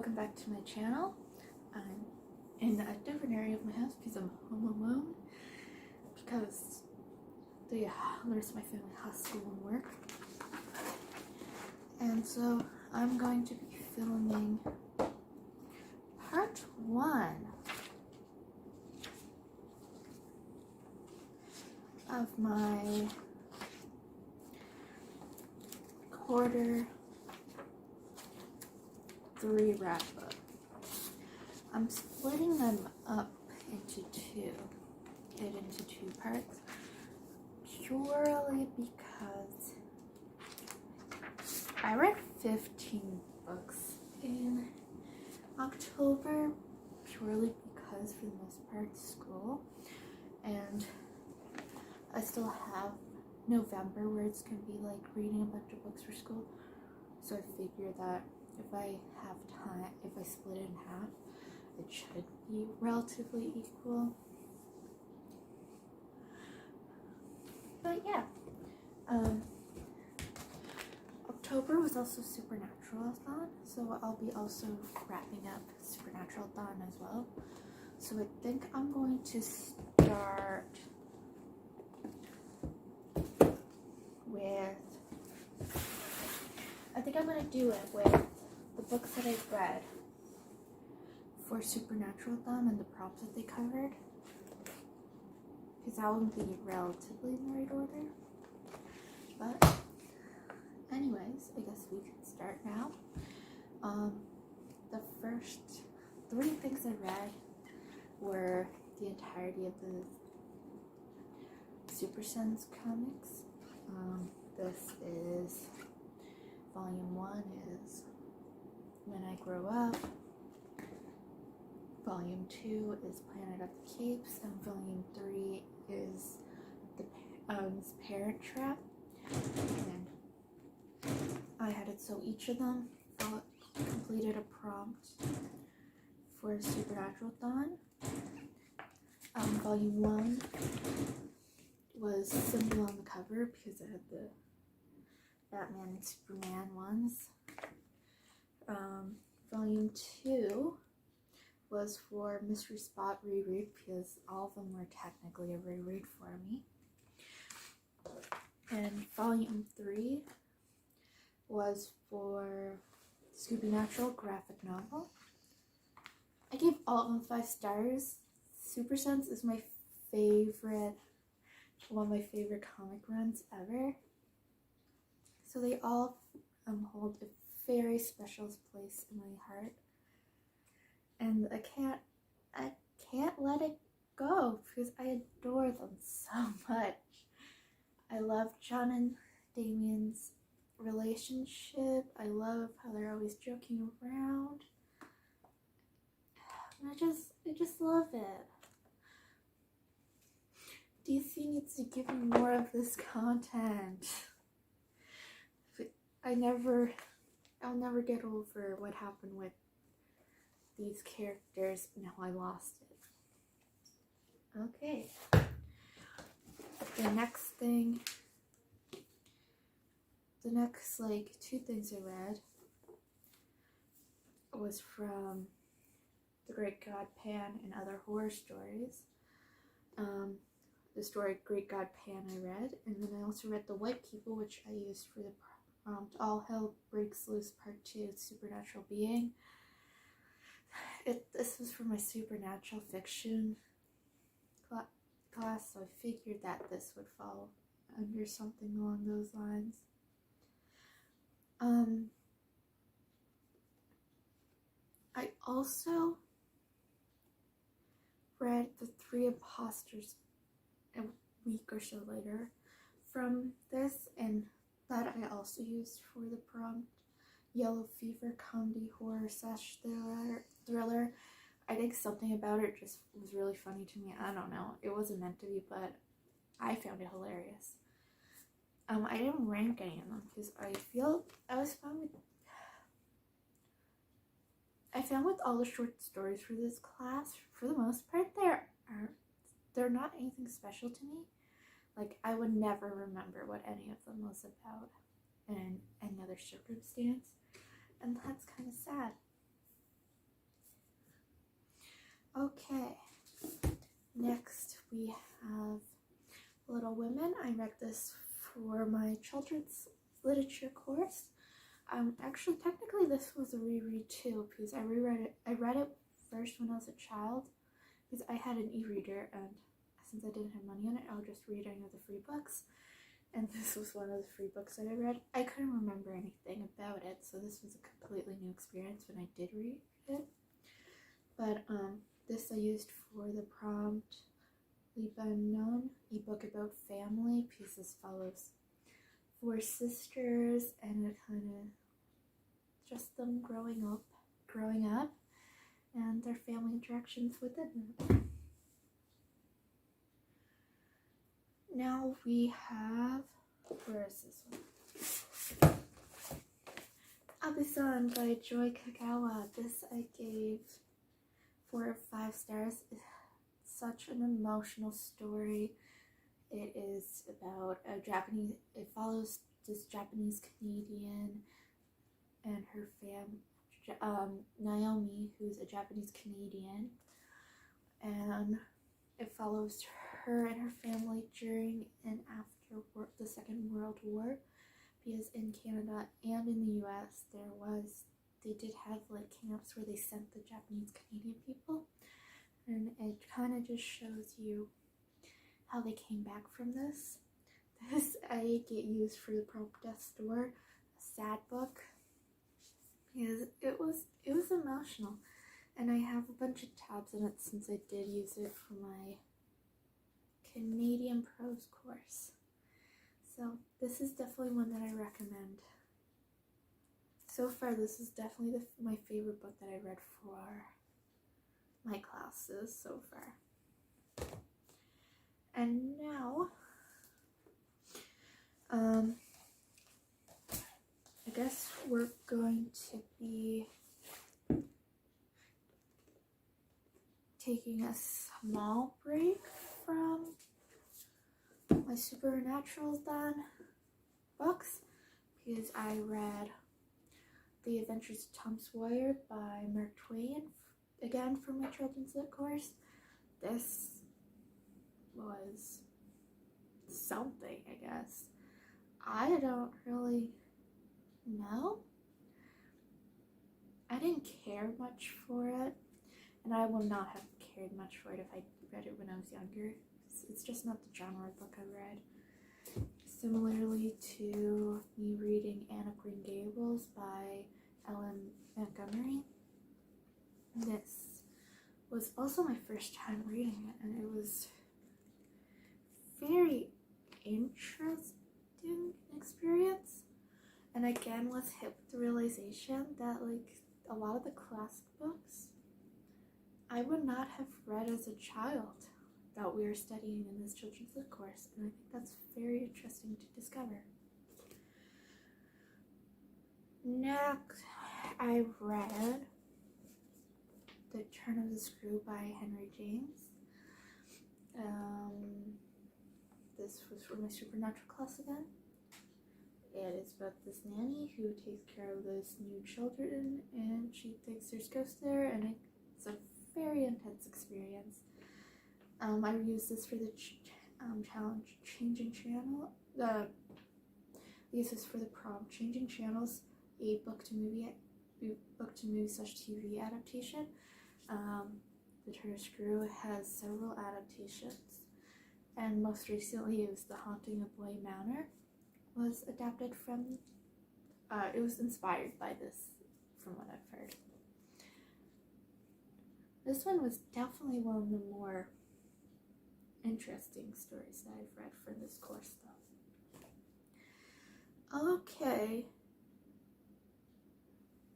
welcome back to my channel. I'm in a different area of my house because I'm home alone because the rest of my family has school and work. And so I'm going to be filming part 1 of my quarter 3 wrap-up. I'm splitting them up into two parts, purely because I read 15 books in October, purely because for the most part school, and I still have November where it's going to be like reading a bunch of books for school. So I figured that if I have time, if I split it in half, it should be relatively equal. But yeah, October was also Supernatural-a-thon, so I'll be also wrapping up Supernatural-a-thon as well. So I think I'm going to start with, I think I'm going to do it with the books that I've read for Supernatural-a-thon and the prompts that they covered, because that will be relatively in the right order. But anyways, I guess we can start now. The first 3 things I read were the entirety of the Super Sense comics. This is Volume 1 is When I Grow Up. Volume 2 is Planet of the Capes, and Volume 3 is the Parent Trap. And I had it so each of them completed a prompt for Supernatural-a-thon. Volume 1 was Symbol on the cover because it had the Batman and Superman ones. Volume 2 was for Mystery Spot reread because all of them were technically a reread for me. And Volume 3 was for Scooby Natural graphic novel. I gave all of them 5 stars. Super Sense is my favorite, one of my favorite comic runs ever. So they all hold a very special place in my heart. And I can't let it go because I adore them so much. I love John and Damien's relationship. I love how they're always joking around. And I just love it. DC needs to give me more of this content. I'll never get over what happened with these characters and how I lost it. Okay. The next 2 things I read was from The Great God Pan and Other Horror Stories. The story Great God Pan I read, and then I also read The White People, which I used for the prompt All Hell Breaks Loose Part 2, Supernatural Being. This was for my supernatural fiction class, so I figured that this would fall under something along those lines. I also read The Three Imposters a week or so later from this, and that I also used for the prompt Yellow Fever comedy horror / thriller. I think something about it just was really funny to me. I don't know, it wasn't meant to be, but I found it hilarious. I didn't rank any of them because I found with all the short stories for this class, for the most part, they're not anything special to me. Like, I would never remember what any of them was about in any other circumstance, and that's kind of sad. Okay, next we have Little Women. I read this for my children's literature course. Actually, technically, this was a reread too because I reread it. I read it first when I was a child because I had an e-reader, and since I didn't have money on it, I would just read any of the free books. And this was one of the free books that I read. I couldn't remember anything about it, so this was a completely new experience when I did read it. But this I used for the prompt Libanon, ebook about family, because this follows 4 sisters and it kind of just them growing up and their family interactions within them. Now we have, where is this one? Abisan by Joy Kagawa. This I gave 4 or 5 stars. It's such an emotional story. It is about it follows this Japanese Canadian and her Naomi, who's a Japanese Canadian, and it follows her and her family during and after the Second World War, because in Canada and in the US they did have like camps where they sent the Japanese Canadian people, and it kind of just shows you how they came back from this. This I get used for the prompt death store, a sad book, because it was emotional, and I have a bunch of tabs in it since I did use it for my Canadian prose course. So this is definitely one that I recommend. So far, this is definitely my favorite book that I read for my classes so far. And now, I guess we're going to be taking a small break from my Supernatural Done books because I read The Adventures of Tom Sawyer by Mark Twain again for my children's lit course. This was something, I guess. I don't really know. I didn't care much for it, and I would not have cared much for it if I read it when I was younger. It's just not the genre of book I read. Similarly to me reading Anne of Green Gables by Ellen Montgomery, this was also my first time reading it, and it was very interesting experience. And again was hit with the realization that like a lot of the classic books I would not have read as a child that we are studying in this children's lit course, and I think that's very interesting to discover. Next, I read The Turn of the Screw by Henry James. This was for my Supernatural class again. It is about this nanny who takes care of this new children, and she thinks there's ghosts there, and it's a very intense experience. I used this for the challenge Changing Channel. I used this for the prompt Changing Channels, a book to movie / TV adaptation. The Turn of Screw has several adaptations, and most recently it was The Haunting of Bly Manor. Was adapted from, it was inspired by this, from what I've heard. This one was definitely one of the more interesting stories that I've read for this course, though. Okay.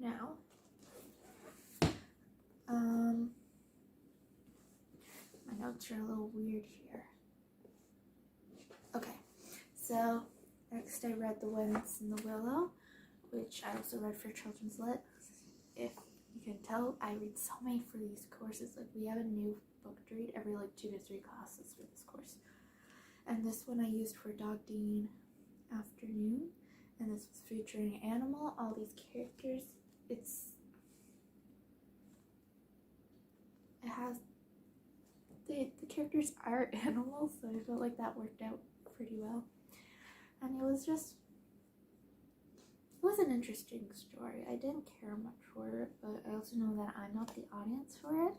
Now, my notes are a little weird here. Okay, so next I read The Winds in the Willow, which I also read for Children's Lit. If you can tell, I read so many for these courses. Like, we have a new book to read every like 2 to 3 classes for this course. And this one I used for Dog Dean Afternoon, and this was featuring Animal, all these characters. It has characters are animals, so I felt like that worked out pretty well. And it was an interesting story. I didn't care much for it, but I also know that I'm not the audience for it.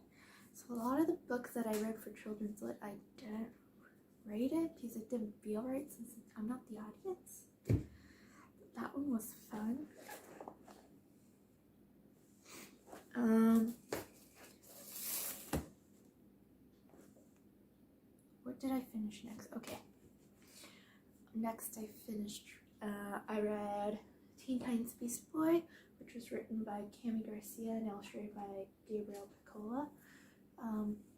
So a lot of the books that I read for children's lit, I didn't rate it because it didn't feel right since I'm not the audience. That one was fun. What did I finish next? Okay. Next I read Teen Titans Beast Boy, which was written by Cami Garcia and illustrated by Gabriel Piccola.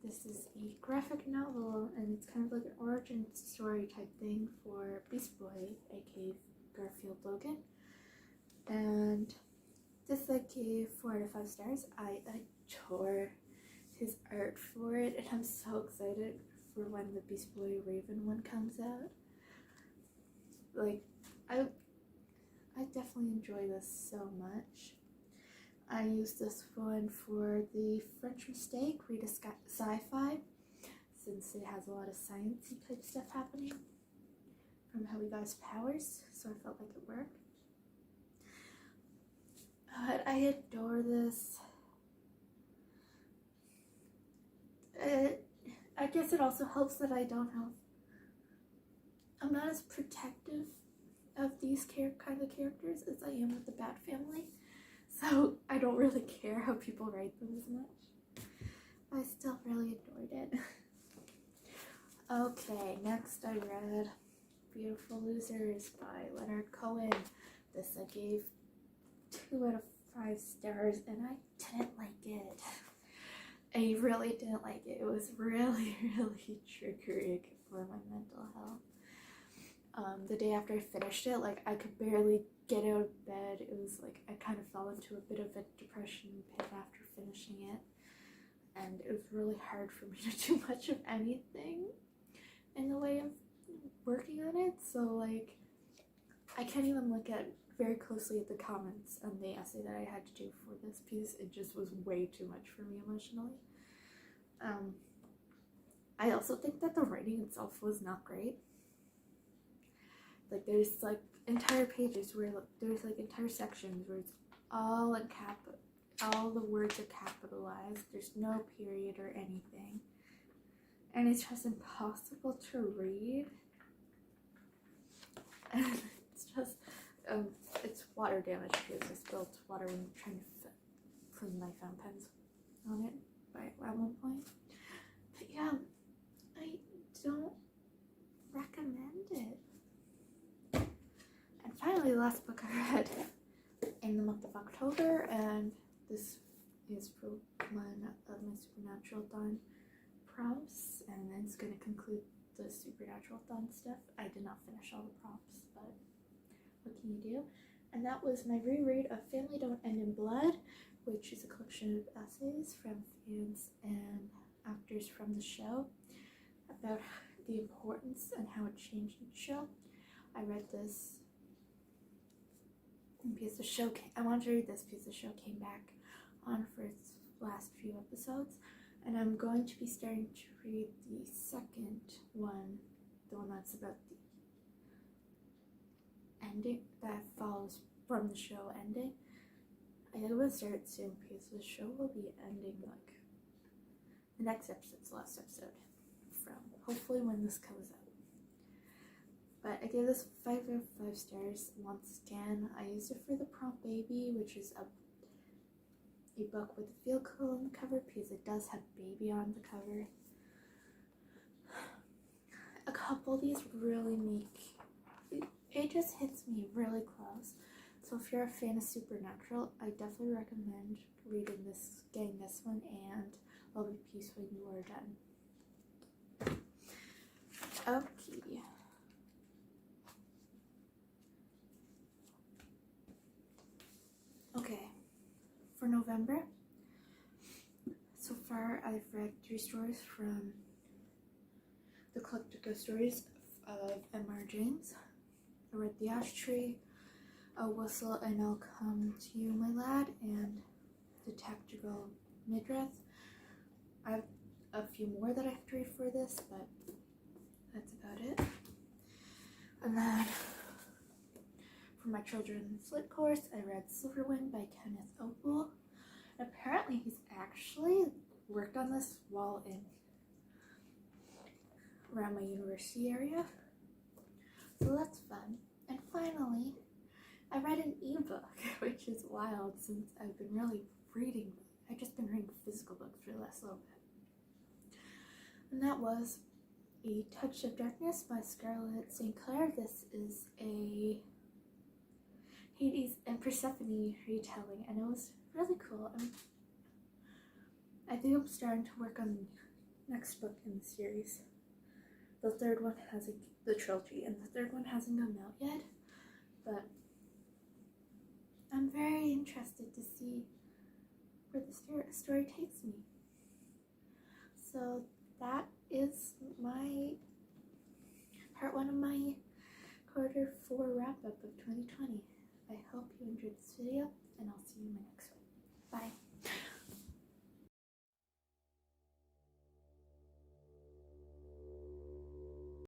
This is a graphic novel, and it's kind of like an origin story type thing for Beast Boy, aka Garfield Logan. And this I gave 4 out of 5 stars. I adore his art for it, and I'm so excited for when the Beast Boy Raven one comes out. Like, I definitely enjoy this so much. I used this one for the French Mistake, read a sci-fi, since it has a lot of sciencey type stuff happening from how he got his powers, so I felt like it worked. But I adore this. I guess it also helps that I'm not as protective of these kind of characters as I am with the Bat Family. So I don't really care how people write them as much. I still really adored it. Okay, next I read Beautiful Losers by Leonard Cohen. This I gave 2 out of 5 stars, and I didn't like it. I really didn't like it. It was really, really triggering for my mental health. The day after I finished it, like, I could barely get out of bed. It was like I kind of fell into a bit of a depression pit after finishing it, and it was really hard for me to do much of anything in the way of working on it. So like, I can't even look at very closely at the comments on the essay that I had to do for this piece. It just was way too much for me emotionally. I also think that the writing itself was not great. Like, there's like entire pages where there's like entire sections where it's all in all the words are capitalized. There's no period or anything, and it's just impossible to read. And it's just it's water damage because I spilled water when trying to clean my fountain pens on it at one point. But yeah, I don't recommend it. And finally, the last book I read in the month of October, and this is for one of my Supernatural-thon prompts, and then it's going to conclude the Supernatural-thon stuff. I did not finish all the prompts, but what can you do? And that was my reread of Family Don't End in Blood, which is a collection of essays from fans and actors from the show about the importance and how it changed the show. I read this because the show I wanted to read this because the show came back on for its last few episodes, and I'm going to be starting to read the second one, the one that's about the ending that follows from the show ending. I will start soon because the show will be ending like the next episode's the last episode from hopefully when this comes out. But I gave this 5 out of 5 stars. Once again, I used it for the prompt Baby, which is a book with a field girl on the cover because it does have baby on the cover. A couple of these really it just hits me really close. So if you're a fan of Supernatural, I definitely recommend getting this one, and Love and Peace when you are done. Okay. Okay, for November, so far I've read 3 stories from the Collected Ghost Stories of M.R. James. I read The Ash Tree, A Whistle and I'll Come to You, My Lad, and The Tactical Midriff. a few more that I have to read for this, but that's about it. And then for my children's lit course, I read Silverwind by Kenneth Opel. Apparently he's actually worked on this while in around my university area, so that's fun. And finally, I read an ebook, which is wild since I've been really reading. I've just been reading physical books for the last little bit. And that was A Touch of Darkness by Scarlett St. Clair. This is a Hades and Persephone retelling, and it was really cool. I think I'm starting to work on the next book in the series. The third one hasn't, the trilogy, and the third one hasn't come out yet, but I'm very interested to see where the story takes me. So that is my part one of my quarter four wrap up of 2020. I hope you enjoyed this video, and I'll see you in my next one. Bye.